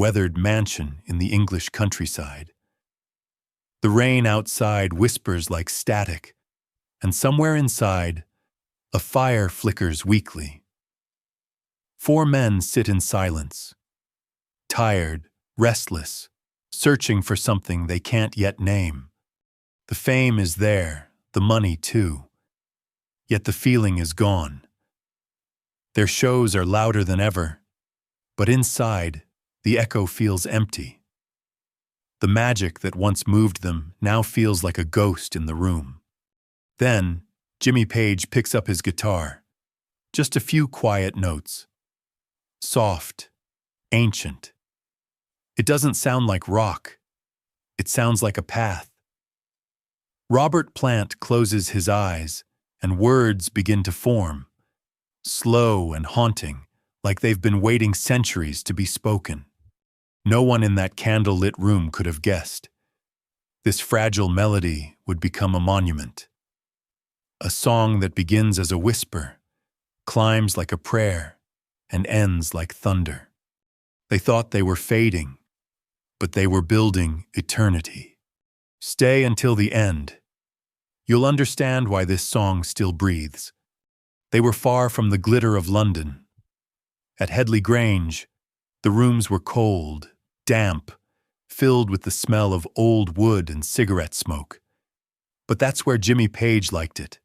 weathered mansion in the English countryside. The rain outside whispers like static, and somewhere inside, a fire flickers weakly. 4 men sit in silence, tired, restless, searching for something they can't yet name. The fame is there, the money too, yet the feeling is gone. Their shows are louder than ever, but inside, the echo feels empty. The magic that once moved them now feels like a ghost in the room. Then, Jimmy Page picks up his guitar. Just a few quiet notes. Soft, ancient. It doesn't sound like rock. It sounds like a path. Robert Plant closes his eyes, and words begin to form, slow and haunting, like they've been waiting centuries to be spoken. No one in that candle-lit room could have guessed. This fragile melody would become a monument. A song that begins as a whisper, climbs like a prayer, and ends like thunder. They thought they were fading, but they were building eternity. Stay until the end. You'll understand why this song still breathes. They were far from the glitter of London. At Headley Grange, the rooms were cold, damp, filled with the smell of old wood and cigarette smoke. But that's where Jimmy Page liked it.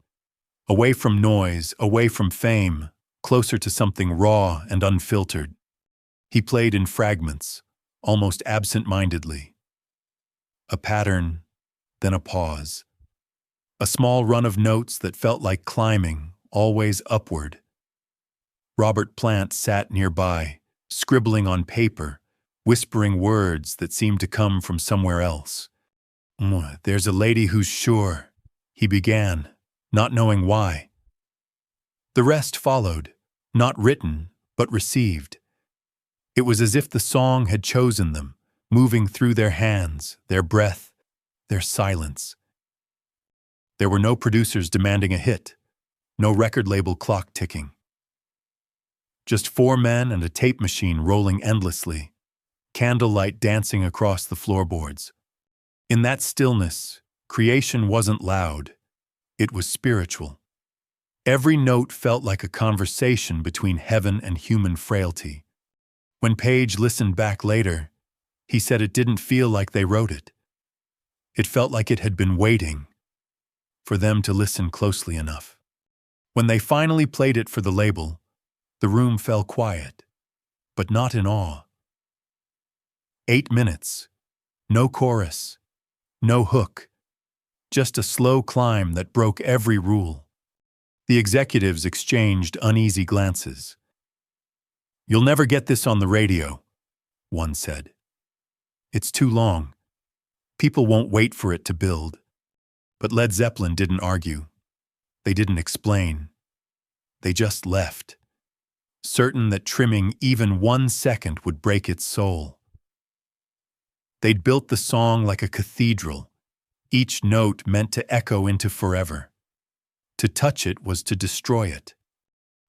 Away from noise, away from fame, closer to something raw and unfiltered. He played in fragments, almost absent-mindedly. A pattern, then a pause. A small run of notes that felt like climbing, always upward. Robert Plant sat nearby, scribbling on paper, whispering words that seemed to come from somewhere else. There's a lady who's sure, he began, not knowing why. The rest followed, not written, but received. It was as if the song had chosen them, moving through their hands, their breath, their silence. There were no producers demanding a hit, no record label clock ticking. Just 4 men and a tape machine rolling endlessly, candlelight dancing across the floorboards. In that stillness, creation wasn't loud, it was spiritual. Every note felt like a conversation between heaven and human frailty. When Page listened back later, he said it didn't feel like they wrote it. It felt like it had been waiting for them to listen closely enough. When they finally played it for the label, the room fell quiet, but not in awe. 8 minutes, no chorus, no hook, just a slow climb that broke every rule. The executives exchanged uneasy glances. "You'll never get this on the radio," one said. "It's too long. People won't wait for it to build." But Led Zeppelin didn't argue. They didn't explain. They just left, certain that trimming even 1 second would break its soul. They'd built the song like a cathedral, each note meant to echo into forever. To touch it was to destroy it.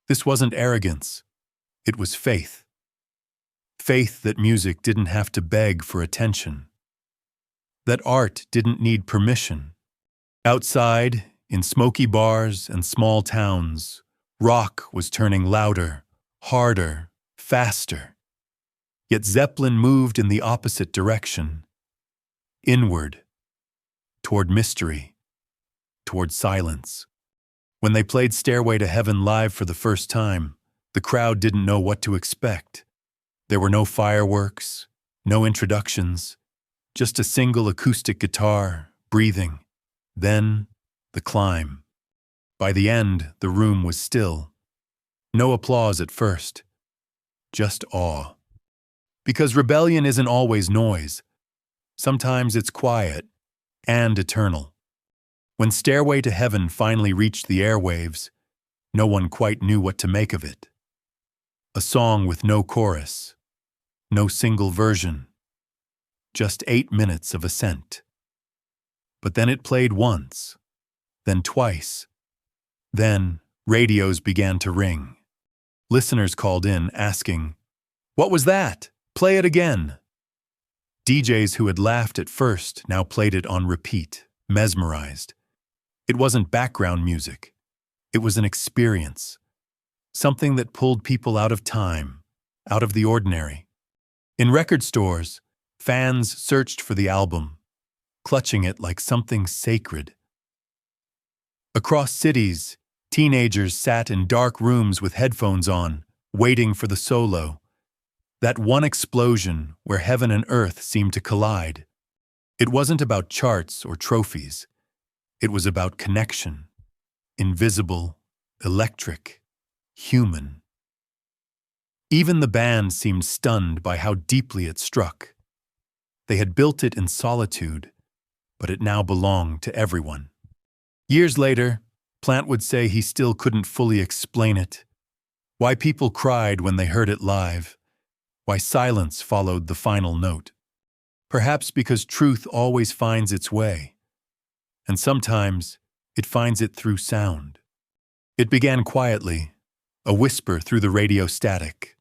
This wasn't arrogance. It was faith. Faith that music didn't have to beg for attention. That art didn't need permission. Outside, in smoky bars and small towns, rock was turning louder, harder, faster. Yet Zeppelin moved in the opposite direction. Inward. Toward mystery. Toward silence. When they played Stairway to Heaven live for the first time, the crowd didn't know what to expect. There were no fireworks, no introductions, just a single acoustic guitar, breathing. Then, the climb. By the end, the room was still. No applause at first. Just awe. Because rebellion isn't always noise. Sometimes it's quiet and eternal. When Stairway to Heaven finally reached the airwaves, no one quite knew what to make of it. A song with no chorus, no single version, just 8 minutes of ascent. But then it played once, then twice. Then radios began to ring. Listeners called in asking, "What was that? Play it again. DJs who had laughed at first now played it on repeat, mesmerized. It wasn't background music. It was an experience, something that pulled people out of time, out of the ordinary. In record stores, fans searched for the album, clutching it like something sacred. Across cities, teenagers sat in dark rooms with headphones on, waiting for the solo. That one explosion where heaven and earth seemed to collide. It wasn't about charts or trophies. It was about connection. Invisible, electric, human. Even the band seemed stunned by how deeply it struck. They had built it in solitude, but it now belonged to everyone. Years later, Plant would say he still couldn't fully explain it. Why people cried when they heard it live. Why silence followed the final note. Perhaps because truth always finds its way. And sometimes it finds it through sound. It began quietly, a whisper through the radio static.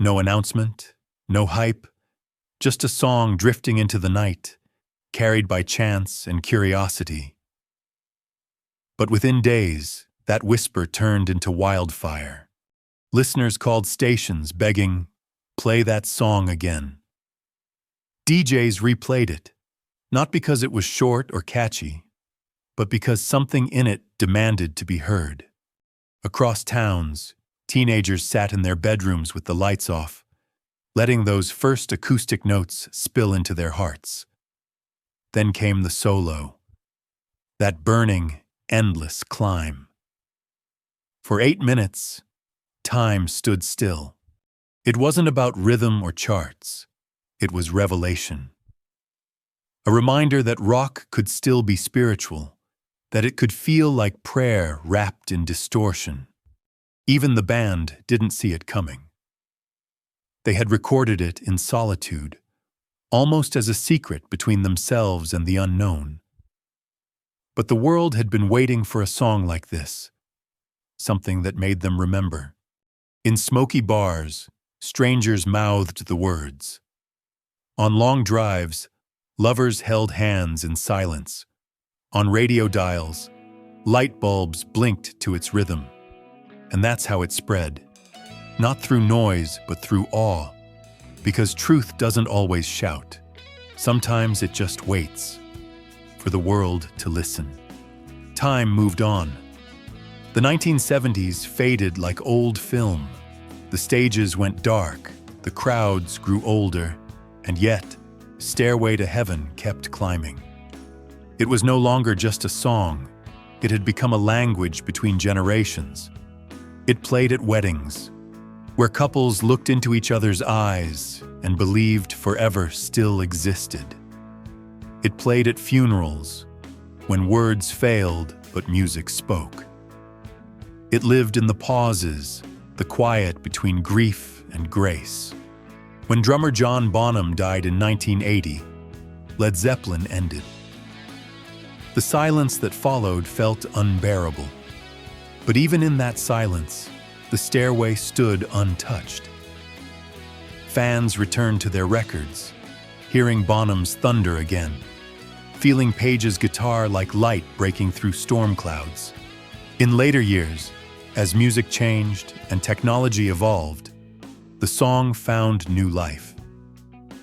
No announcement, no hype, just a song drifting into the night, carried by chance and curiosity. But within days, that whisper turned into wildfire. Listeners called stations begging, "Play that song again." DJs replayed it, not because it was short or catchy, but because something in it demanded to be heard. Across towns, teenagers sat in their bedrooms with the lights off, letting those first acoustic notes spill into their hearts. Then came the solo, that burning, endless climb. For 8 minutes, time stood still. It wasn't about rhythm or charts. It was revelation. A reminder that rock could still be spiritual, that it could feel like prayer wrapped in distortion. Even the band didn't see it coming. They had recorded it in solitude, almost as a secret between themselves and the unknown. But the world had been waiting for a song like this, something that made them remember. In smoky bars, strangers mouthed the words. On long drives, lovers held hands in silence. On radio dials, light bulbs blinked to its rhythm. And that's how it spread. Not through noise, but through awe. Because truth doesn't always shout. Sometimes it just waits for the world to listen. Time moved on. The 1970s faded like old film. The stages went dark, the crowds grew older, and yet, Stairway to Heaven kept climbing. It was no longer just a song. It had become a language between generations. It played at weddings, where couples looked into each other's eyes and believed forever still existed. It played at funerals, when words failed but music spoke. It lived in the pauses, the quiet between grief and grace. When drummer John Bonham died in 1980, Led Zeppelin ended. The silence that followed felt unbearable. But even in that silence, the Stairway stood untouched. Fans returned to their records, hearing Bonham's thunder again, feeling Page's guitar like light breaking through storm clouds. In later years, as music changed and technology evolved, the song found new life.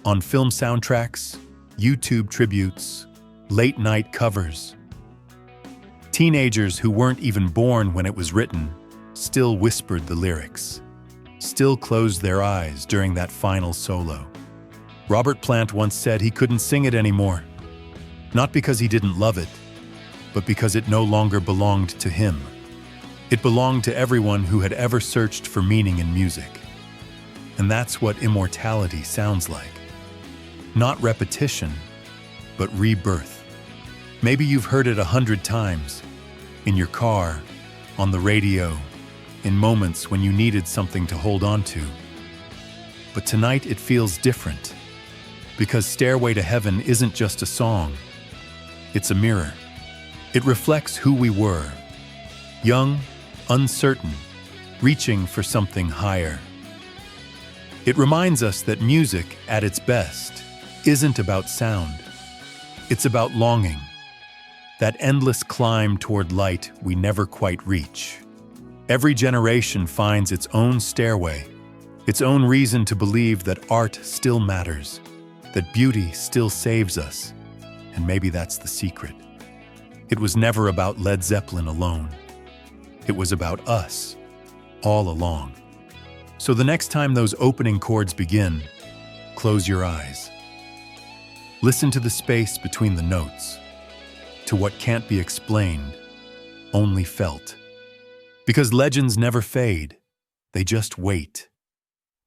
On film soundtracks, YouTube tributes, late-night covers. Teenagers who weren't even born when it was written still whispered the lyrics, still closed their eyes during that final solo. Robert Plant once said he couldn't sing it anymore, not because he didn't love it, but because it no longer belonged to him. It belonged to everyone who had ever searched for meaning in music. And that's what immortality sounds like. Not repetition, but rebirth. Maybe you've heard it 100 times, in your car, on the radio, in moments when you needed something to hold on to. But tonight it feels different, because Stairway to Heaven isn't just a song, it's a mirror. It reflects who we were, young, uncertain, reaching for something higher. It reminds us that music, at its best, isn't about sound. It's about longing, that endless climb toward light we never quite reach. Every generation finds its own stairway, its own reason to believe that art still matters, that beauty still saves us, and maybe that's the secret. It was never about Led Zeppelin alone. It was about us, all along. So the next time those opening chords begin, close your eyes. Listen to the space between the notes, to what can't be explained, only felt. Because legends never fade, they just wait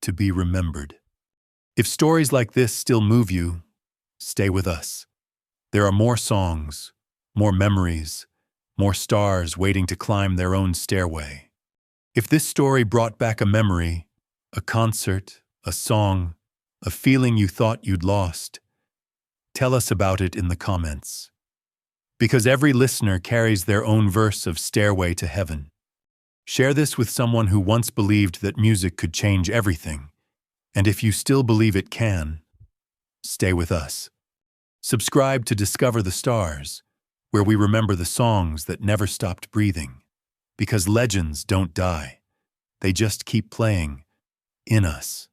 to be remembered. If stories like this still move you, stay with us. There are more songs, more memories, more stars waiting to climb their own stairway. If this story brought back a memory, a concert, a song, a feeling you thought you'd lost, tell us about it in the comments. Because every listener carries their own verse of Stairway to Heaven. Share this with someone who once believed that music could change everything. And if you still believe it can, stay with us. Subscribe to Discover the Stars, where we remember the songs that never stopped breathing. Because legends don't die. They just keep playing in us.